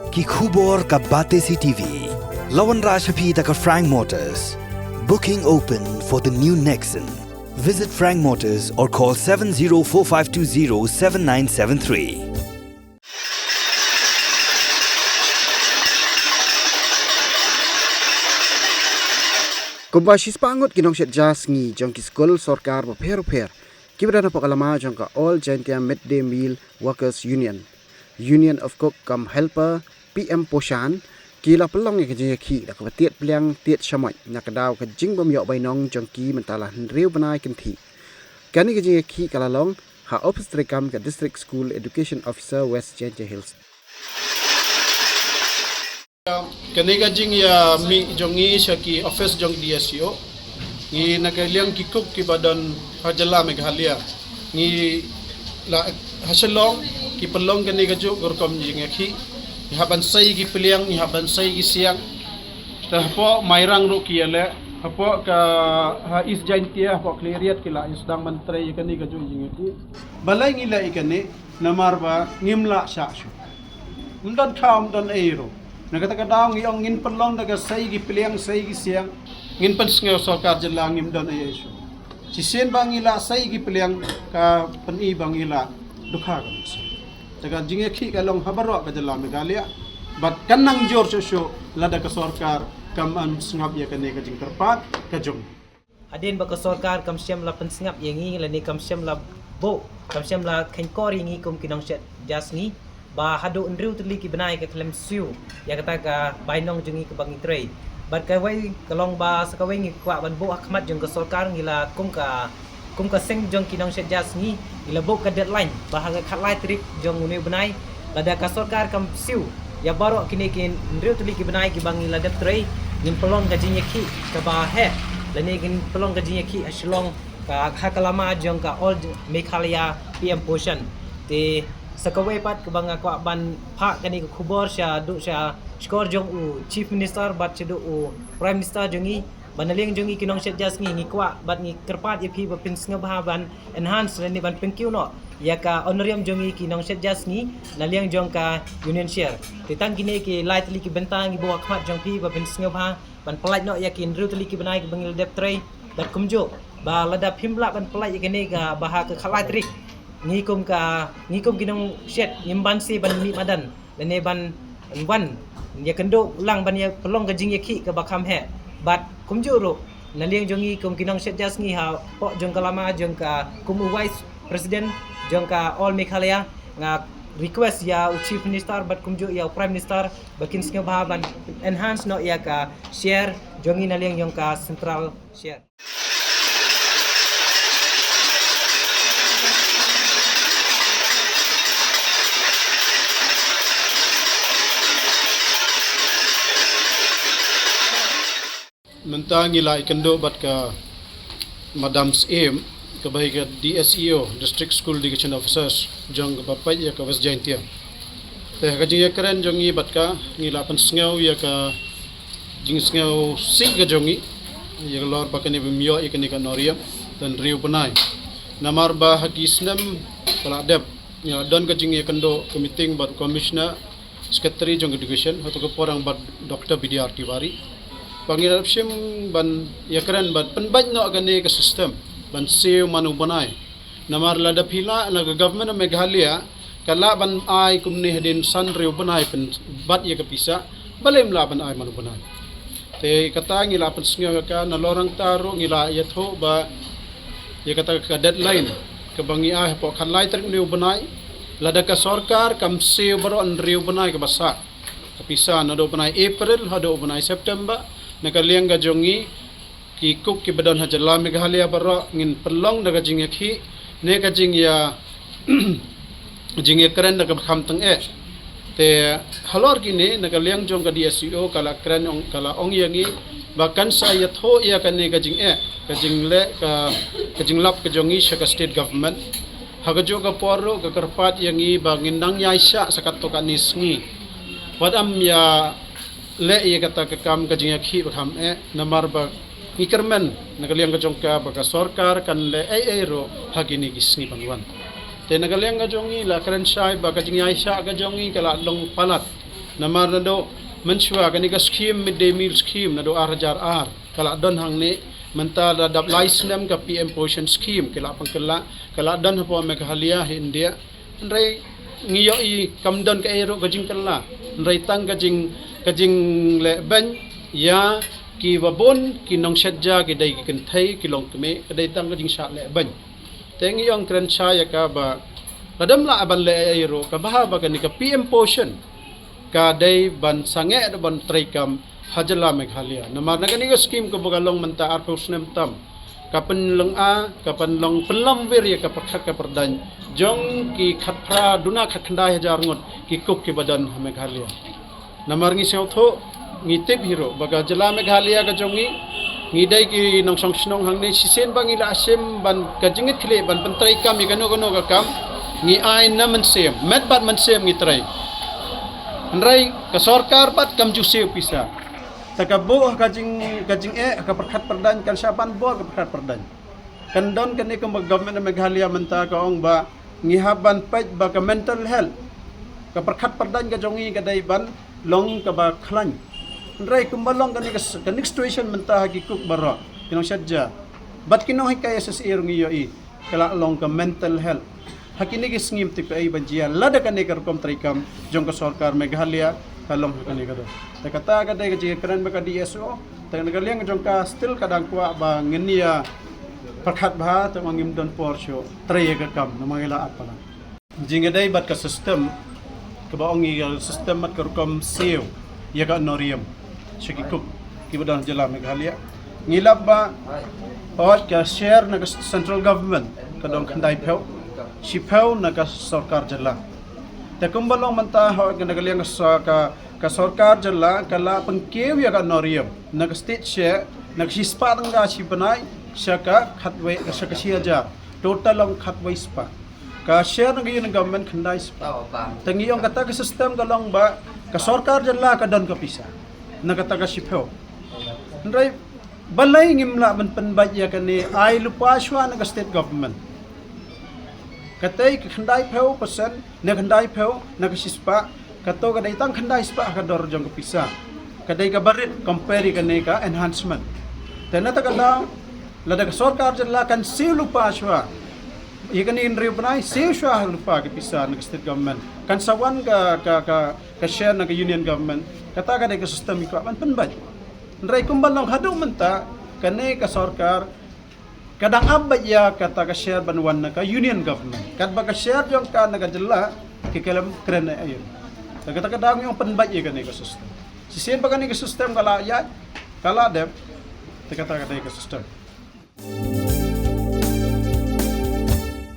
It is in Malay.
ki khubor ka Bate CTV. Lawan Rashapi taka Frank Motors. Booking open for the new Nexon. Visit Frank Motors or call 7045207973. Kumbasis pangot kinong siya jas ngi jong ki school sorkar ba per kibra na pakalama jong ka All Jaintia Midday Meal Workers Union of Cook kam helper PM Poshan kila pelong ya kejeng ki da ka tiet pliang tiet shamoi na ka daw ka jing bam yo bai nong jong ki mentala riu banai kin thi kani kejeng ki kala long ha office rekam ka District School Education Officer West Jaintia Hills. Kanega jing ya mi jongi siya ki office jong DSO ni nagaliang ki cook ki badan hajala Meghalaya ni la hasalong ki pelong kanega jo gorkom jing ki haban sai ki peliang ni haban sai ki siang hapo mairang ro ki ale hapo ka ha is Jaintia hapo cleariat ki la isdang mantrai kanega jo jing ki balai ngila ikane namarba ngimla sha shu undan kham dan eiro Nagkatagadaw ngiyong ngin panlong nagasay gipiliang say gisiang ngin pansngaw sarkar jalang imdan ayesyo. Si sen bang ila say gipiliang ka panibang ila dukha kamis. Taga jingeki kalong habaro ka jalang Meghalaya. But kanang jor syo lada ka sarkar kam an sngap ya kane ka jing terpat ka jong. Adin ba ka sarkar kam siyam la pansngap yengi lani kam siyam la bo kam siyam la khenkor yengi kum kinong set jasni. Ba hadu unriu tuli ki benai ka klem siu ya kata ka bainong jungi ka bangi trei bat ka wai kalong ba sa ka wai ngi kwa ban bo akmat jung ka sarkar ngila kum ka seng jong kinong set jas ngi ila bo ka deadline ba ha ka khatlai trik jong uni benai lada ka sarkar kam siu ya baro kini kin unriu tuli ki benai ki bangi la dep trei nim pelong ka jinya ki ka ba he lani kin pelong ka jinya ki aslong ka hakalama jong ka All Meghalaya PM Poshan te sakawai pat ke banga kwa ban pak kani ke khubor sya du sya skor jong u chief minister bat chedu u prime minister jongi banaling jongi kinong set jas ngi kwa bat ngi kerpat ye phi ba pin snga ba ban enhance ni ban pengkiu no ya ka honorarium jongi kinong set jas ngi naliang jong ka union share titang kini ki light li ki bentang ibu akmat jong phi ba pin snga ba ban pelaj no ya kin ru tli ki banai ki bangil dep tray bat kumjo ba lada phimla ban pelaj ye kini ga ba ka khalai trik ngikum kinong shet imban si ban mi madan lene ban wan ya kendo ulang ban ya pelong ka jing yakhi ka bakam he bat kumjuro naliang jongi kum kinong shet jas ngi ha po jong kalama jong ka kum vice president jong ka All Meghalaya nga request ya chief minister bat kumjo ya prime minister bakin snga ba ban enhance no ya ka share jongi naliang jong ka central share. Mentang ila ikendo bat ka Madam's aim ka bahi ka DSEO District School Education Officers jong ka bapai ya ka West Jaintia. Teh ka jing ya keren jong i bat ka ngila pan sngaw ya ka jing sngaw si ka jongi ya lor ba ka ni bimyo ikani ka Noriam dan Riu Banai. Namar ba hagi snam kala dep ya don ka jing ya kendo ka meeting bat commissioner secretary jong education hato ka porang bat Dr. BDR Tiwari. Pangirap sim ban yakran ban penbaj no agani ka system ban siu manu banai namar lada phila na government of Meghalaya kala ban ai kumni hedin san riu banai pen bat ya kapisa balem la ban ai manu banai te kata ngila pen snga ka na lorang taro ngila yatho ba ya kata ka deadline ka bangi ai po khalai trik riu banai lada ka sarkar kam siu baro an riu banai ka basa kapisa na do banai April hado banai September nakaliang ga jongi ki cook ki badon hajala Meghalaya baro ngin pelong daga jing yakhi ne ka jing ya jing ya kren daga kham tang te halor ki ne nakaliang jong ka DSEO kala kren ong kala ong yangi bakan sa ya tho ya ka ne ka jing le ka jing lap ka jongi sha ka state government haga jo ka poro ka karpat yangi bangin nang ya sha sakat to ka nisngi wadam ya le ye kata ka kam ka jing yakhi bakham namar ba ngikermen nakaliang ka jong ka baka sarkar kan le ro hagini gisni banwan te nakaliang ka jongi la karen sai ba ka jing yaisha ka jongi kala long palat Namar nado menshwa kani ka scheme midday meal scheme nado RJR kala don hang ni menta dadap license ka PM Poshan scheme kala pangkala kala dan po Meghalaya India ndrai ngiyo I kamdon ka ero gajing kala ndrai tang gajing le ban ya ki wabon ki nong shadja ki dai ki kenthai ki long keme kadai tang gajing sha le ban tengi yong kren cha ya ka ba kadam la aban le ero ka bah ba kan ka PM Poshan ka dai ban sange ban traikam hajala Meghalaya namar nagani ka scheme ko bagalong menta arpos nem tam kapan long a kapan long pelam wir ya ka pakhat ka perdan jong ki khatpra duna khatkhanda hajar ngot ki kuk ki badan Meghalaya namar ngi sew tho ngi tip hero baga jala Meghalaya ka jongi ngi dai ki nong song snong hang ni sisen bang ila asim ban ka jingit khle ban pentrai kam I kano ka kam ngi ai na man sem met bat man sem ngi trai ndrai ka sarkar bat kam juseu pisa takabo kajing ka perkhat perdan kan saban bo ka perkhat perdan kan don kan ikam government Meghalaya menta ka ong ba ngihaban paj ba ka mental health ka perkhat perdan ka jongi ka dai ban long ka ba khlan ndrai kumbalong kan ka situation menta hakikuk bara kinong sadja bat kinong hikay sa ir ngiyo I kala long ka mental health hakini ki scheme ti ay banjia lada kan ikar kom traikam jong ka sarkar Meghalaya kalong hakani ka do takata ka dai ka kran ba ka DSO tak nagaliang jong ka still kadang kwa ba ngenia perkhat ba ta mangim don porsho tray ka kam na mangila at pala jinga dai bat ka system ka ba ongi system mat ka kom seo ya ka norium shikikup ki ba jala Meghalaya ngilap ba ot ka share na central government kadong khandai pheu shipeu na ka sarkar jala ta kumbalong manta ho ka nagaliang ka sarkar jala kala pengkew ya ka norium nag state share nag sispa tangga si banai syaka khatwei ka syaka siaja total long khatwei spa ka share nag yun government khandai spa tangiyong kata ka system kalong ba ka sarkar jala ka don ka pisa nagata ka sipeo ndrai balai ngimla man panbaj ya kani ai lupa shwa nag state government katai khandai pheu percent na khandai pheu na sispa kato kadai tang khandai spa ka dor jong ka pisa kadai ka barit compare kani ka enhancement tenata kada lada ka sarkar jala kan siu lupa shwa ikani inriu panai siu shwa lupa ka pisa nag state government kan sawan ka share na ka union government kata kadai ka system ko man panbaj ndrai kumbalong hadu menta kani ka sarkar kadang abad ya kata ka share banwan na ka union government kat ba ka share jong ka nagadala kikalam kren na ayon kata kadang yung panbaj ya kani ka system sisen ba kani ka system kala ya kala dem kata ka system